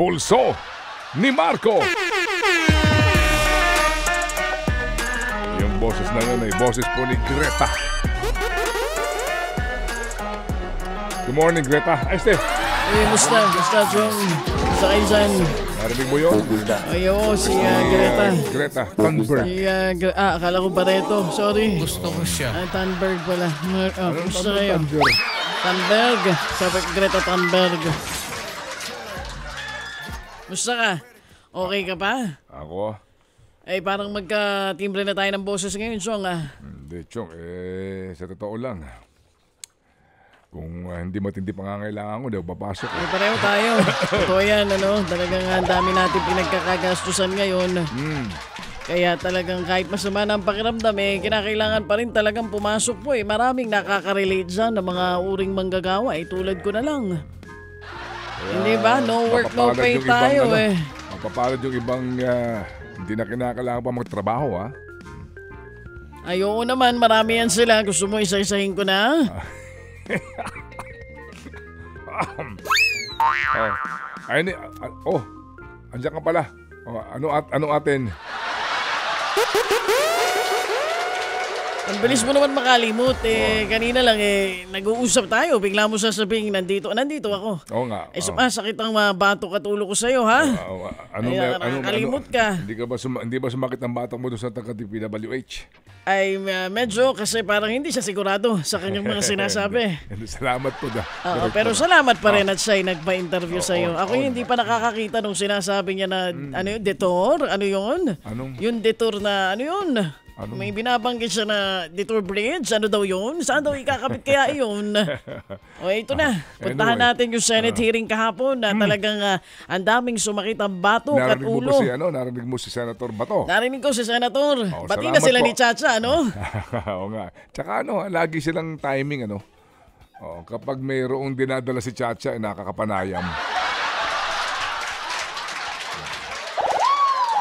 Pulso ni Marco. Yung boses na yun ay boses po ni Greta. Good morning, Greta. Ay, Steph. Musta, Chong? Sa kayo dyan? Narinig mo yun? Ayaw, si Greta. Greta Thunberg. Akala ko Barreto. Sorry. Gusto ko siya. Thunberg pala. Gusto Thunberg, kayo? Thunberg. Thunberg. Sabi ko, Greta Thunberg. Gusto ka? Okay ka pa? Ako? Ay, parang magka-timbre na tayo ng boses ngayon, Chong. Hindi, Chong. Sa totoo lang. Kung hindi matindi pangangailangan ko, di ako papasok. Ay, pareho tayo. Totoo yan, Talagang ang dami natin pinagkakagastusan ngayon. Kaya talagang kahit masama na ang pakiramdam, kinakailangan pa rin talagang pumasok po. Maraming nakaka-relate dyan ng mga uring manggagawa. Tulad ko na lang. Hindi ba? No work, no pay tayo Mapapalad yung ibang hindi na kinakailangan pa magtrabaho, ha? Ayoko naman, marami yan sila. Gusto mo isa-isahin ko na? Andiyan ka pala. Ano atin? Ang bilis mo naman makalimot. Kanina lang nag-uusap tayo. Bigla mo sasabihin, nandito ako. Oo nga. Sumasakit ang batok at ulo ko sa'yo, ha? Nakakalimot ka. Hindi ba sumakit ang batok mo doon sa taga-DPWH? Ay, medyo kasi parang hindi siya sigurado sa kanyang mga sinasabi. Salamat po da. Pero salamat pa rin at siya'y nagpa-interview sa'yo. Ako hindi pa nakakakita nung sinasabi niya na detour? Ano yun? Yung detour na ano yun? May binabanggit siya na detour bridge. Ano daw yun? Saan daw ikakapit kaya yun? Ito na. Puntahan natin yung Senate hearing kahapon na talagang ang daming sumakit ang batok at ulo. Narinig mo si Senator Bato? Narinig ko si Senator. Bati na sila ni Chacha, Oo nga. Tsaka lagi silang timing, kapag mayroong dinadala si Chacha, nakakapanayam.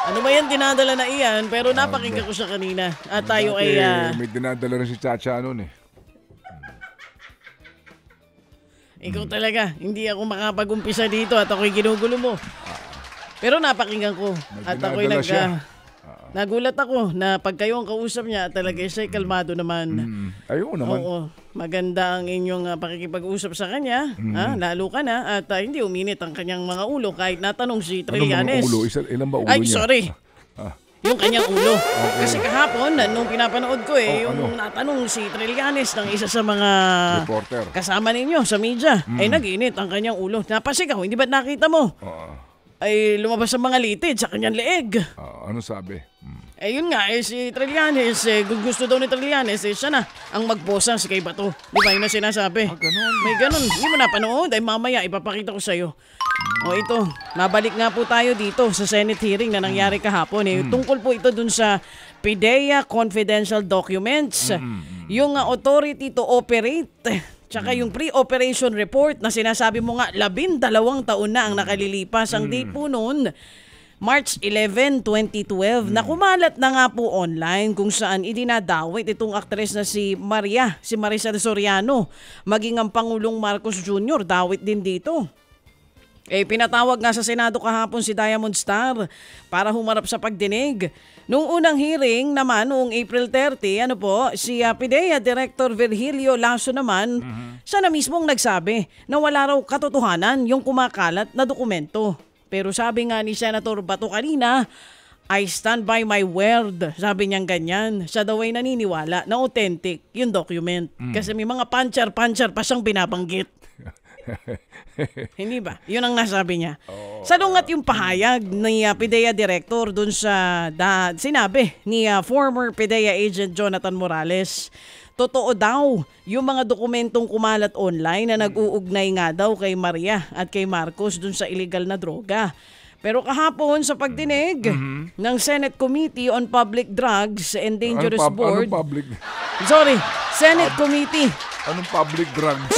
Ano ba yan dinadala na iyan? Pero napakinggan ko siya kanina. At tayo ay... May dinadala rin si Chacha Ikaw talaga. Hindi ako makapag-umpisa dito at ako'y ginugulo mo. Pero napakinggan ko. At ako'y nagulat ako na pag kayo ang kausap niya, talaga siya'y kalmado naman. Ayun naman. Oo. Maganda ang inyong pakikipag-usap sa kanya. Lalo ka na. At hindi uminit ang kanyang mga ulo kahit natanong si Trillanes. Ano mga ulo? Ilan ba ulo niya? Ay, sorry. Yung kanyang ulo. Okay. Kasi kahapon, nung pinapanood ko yung natanong si Trillanes ng isa sa mga reporter kasama ninyo sa media, nag-init ang kanyang ulo. Napasigaw, hindi ba nakita mo? Ay lumabas ang mga litid sa kanyang leeg. Ano sabi? Yun nga, si Trillanes, gusto daw ni Trillanes, siya na ang magposa si kay Bato. Di ba yun na sinasabi? Ganun. May ganun. Hindi mo napanood. Ay mamaya, ipapakita ko sa'yo. Ito, nabalik nga po tayo dito sa Senate hearing na nangyari kahapon. Tungkol po ito dun sa PIDEA confidential documents. Yung authority to operate. Tsaka yung pre-operation report na sinasabi mo nga, 12 taon na ang nakalilipas. Ang date po noon, March 11, 2012, na kumalat na nga po online kung saan idinadawit itong aktres na si Marisa de Soriano, maging ang Pangulong Marcos Jr. Dawit din dito. Pinatawag nga sa Senado kahapon si Diamond Star para humarap sa pagdinig. Noong unang hearing naman, noong April 30, si PIDEA Director Virgilio Lasso naman, siya na mismong nagsabi na wala raw katotohanan yung kumakalat na dokumento. Pero sabi nga ni Senator Bato kanina, I stand by my word. Sabi niyang ganyan. Siya daw ay naniniwala na authentic yung document. Kasi may mga puncher pa siyang binabanggit. Hindi ba? Yun ang nasabi niya. Salungat yung pahayag ni PIDEA Director dun sa sinabi ni former PIDEA agent Jonathan Morales. Totoo daw yung mga dokumentong kumalat online na nag-uugnay nga daw kay Maria at kay Marcos dun sa illegal na droga. Pero kahapon sa pagdinig ng Senate Committee on Public Drugs and Dangerous Board... Anong public? Sorry, Senate Committee. Anong public drugs?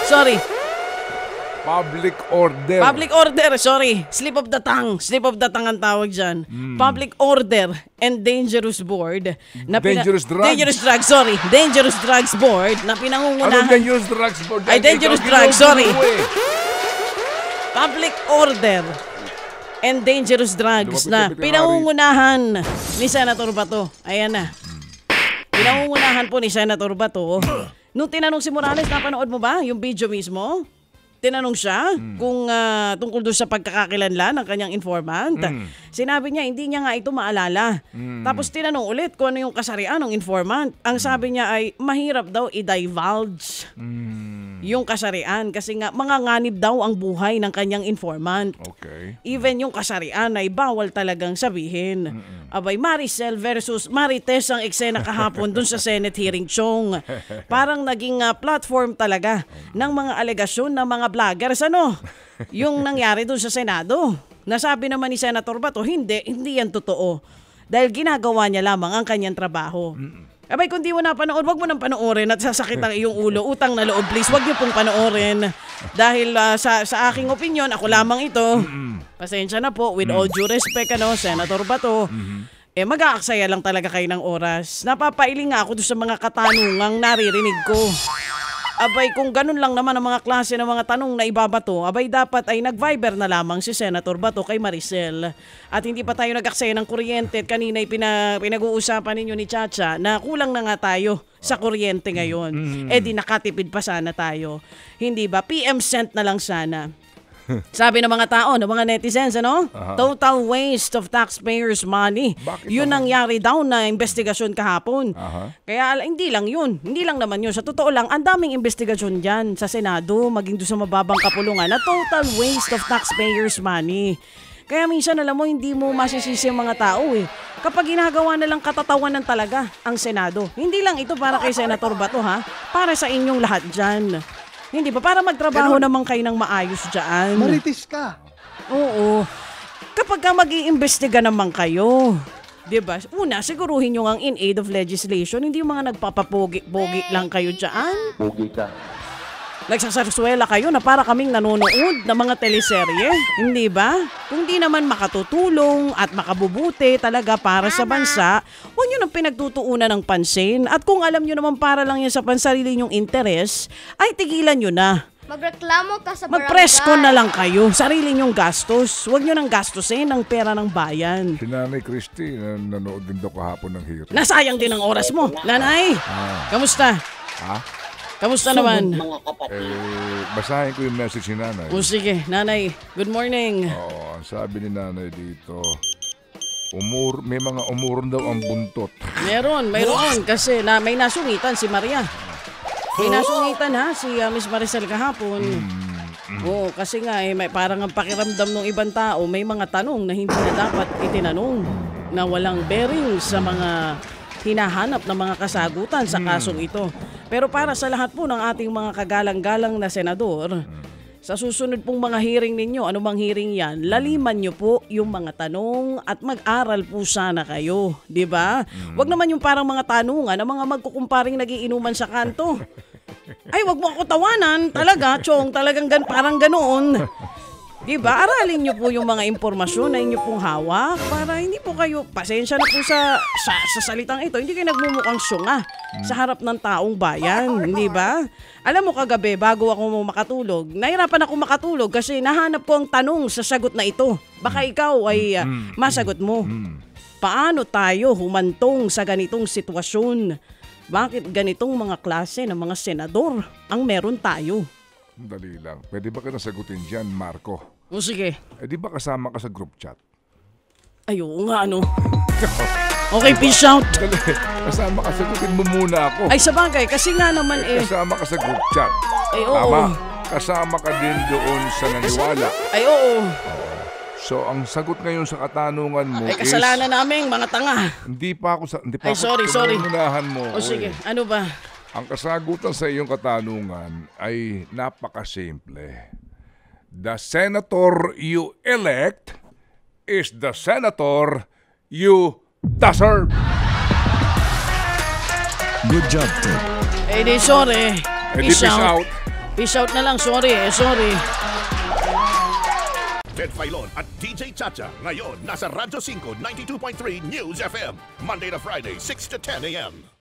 Sorry. Public order. Public order, sorry. Slip of the tongue ang tawag dyan. Public Order and Dangerous Board. Dangerous Drugs? Dangerous Drugs Board na pinangungunahan. Anong Dangerous Drugs Board? Ay, Dangerous Drugs, sorry. public order and dangerous drugs na Lumapit-lapit ka, pinangungunahan ni Senator Bato. Ayan na. Pinangungunahan po ni Senator Bato. Nung tinanong si Morales, napanood mo ba yung video mismo? Tinanong siya kung tungkol doon sa pagkakakilanlan ng kanyang informant. Sinabi niya, hindi niya nga ito maalala. Tapos tinanong ulit kung ano yung kasarian ng informant. Ang sabi niya ay, mahirap daw i-divulge yung kasarian kasi nga manganganib daw ang buhay ng kanyang informant. Okay. Even yung kasarian ay bawal talagang sabihin. Abay, Maricel versus Marites ang eksena kahapon dun sa Senate hearing, Chong. Parang naging platform talaga ng mga alegasyon ng mga vloggers. Ano? Yung nangyari dun sa Senado. Nasabi naman ni Senator Bato, hindi yan totoo. Dahil ginagawa niya lamang ang kanyang trabaho. Abay, kung di mo napanood, wag mo nang panoorin at sasakit ang iyong ulo. Utang na loob, please. Wag niyo pong panoorin. Dahil sa aking opinion, ako lamang ito. Pasensya na po, with all due respect, Senator Bato. Mag-aaksaya lang talaga kayo ng oras. Napapailing nga ako doon sa mga katanungang naririnig ko. Abay, kung ganun lang naman ang mga klase ng mga tanong na ibabato, abay dapat ay nag-Viber na lamang si Senator Bato kay Maricel. At hindi pa tayo nag-aksaya ng kuryente at kanina pinag-uusapan ninyo ni Chacha na kulang na nga tayo sa kuryente ngayon. Di nakatipid pa sana tayo. Hindi ba? PM sent na lang sana. Sabi ng mga tao, ng mga netizens, Total waste of taxpayers' money. Bakit Yun naman? nangyari daw na investigasyon kahapon. Kaya hindi lang yun. Hindi lang naman yun. Sa totoo lang, ang daming investigasyon dyan sa Senado, maging doon sa mababang kapulungan na total waste of taxpayers' money. Kaya minsan, alam mo, hindi mo masisisi ang mga tao eh. Kapag ginagawa na lang katatawanan talaga ang Senado. Hindi lang ito para kay Senator Bato, ha? Para sa inyong lahat dyan. Hindi ba? Para magtrabaho naman kayo ng maayos dyan. Marites ka. Oo. Kapag ka mag-iimbestiga naman kayo, diba? Una, siguruhin nyo ang in aid of legislation. Hindi yung mga nagpapapogi-pogi lang kayo dyan. Pogi ka. Nagsasarsuela kayo na para kaming nanonood ng mga teleserye. Hindi ba? Kung di naman makatutulong at makabubuti talaga para sa bansa, huwag nyo nang pinagtutuunan ng pansin. At kung alam nyo naman para lang yan sa pansarili nyong interes, ay tigilan nyo na. Magreklamo ka sa barangay. Mag-presko na lang kayo. Sarili nyong gastos. Huwag nyo nang gastusin ang pera ng bayan. Si Nanay Christy, nanood din daw kahapon ng hearing. Nasayang din ang oras mo. Nanay, kamusta? Ha? Kamusta naman? Basahin ko yung message ni Nanay. O sige, Nanay, good morning. Oo, ang sabi ni Nanay dito, may mga umuron daw ang buntot. Mayroon kasi may nasungitan si Maria. May nasungitan si Miss Maricel kahapon. Oo, kasi nga parang ang pakiramdam ng ibang tao, may mga tanong na hindi na dapat itinanong na walang bearing sa mga hinahanap ng mga kasagutan sa kasong ito. Pero para sa lahat po ng ating mga kagalang-galang na senador, sa susunod pong mga hearing ninyo, anumang hearing yan, laliman nyo po yung mga tanong at mag-aral po sana kayo. Diba? Wag naman yung parang mga tanungan ng mga magkukumparing nagiinuman sa kanto. Ay, wag mo ako tawanan. Talaga, Chong, talagang parang ganoon. Diba? Aralin nyo po yung mga impormasyon na inyo pong hawak para hindi po kayo, pasensya na po sa salitang ito, hindi kayo nagmumukhang syunga sa harap ng taong bayan. Hindi ba? Alam mo kagabi, bago ako makatulog, nahirapan ako makatulog kasi nahanap ko ang tanong sa sagot na ito. Baka ikaw ay masagot mo. Paano tayo humantong sa ganitong sitwasyon? Bakit ganitong mga klase ng mga senador ang meron tayo? Dali lang. Pwede ba ka nasagutin dyan, Marco? O sige. Di ba kasama ka sa group chat? Ay, oo nga, Okay, peace out. Dali, kasama ka, sagutin mo muna ako. Ay, sabagay, kasi nga naman Kasama ka sa group chat. Ay, oo. Tama. Kasama ka din doon sa naniwala. Ay, oo. So, ang sagot ngayon sa katanungan mo Ay, kasalanan namin, mga tanga. Hindi pa ako Ay, sorry. Pinunahan mo. O sige, ano ba? Ang kasagutan sa iyong katanungan ay napakasimple. The senator you elect is the senator you deserve. Good job, Ted. Di sorry. Peace out. Peace out na lang, sorry. Ted Filon at DJ Chacha. Ngayon, nasa Radyo 5, 92.3 News FM. Monday to Friday, 6 to 10 a.m.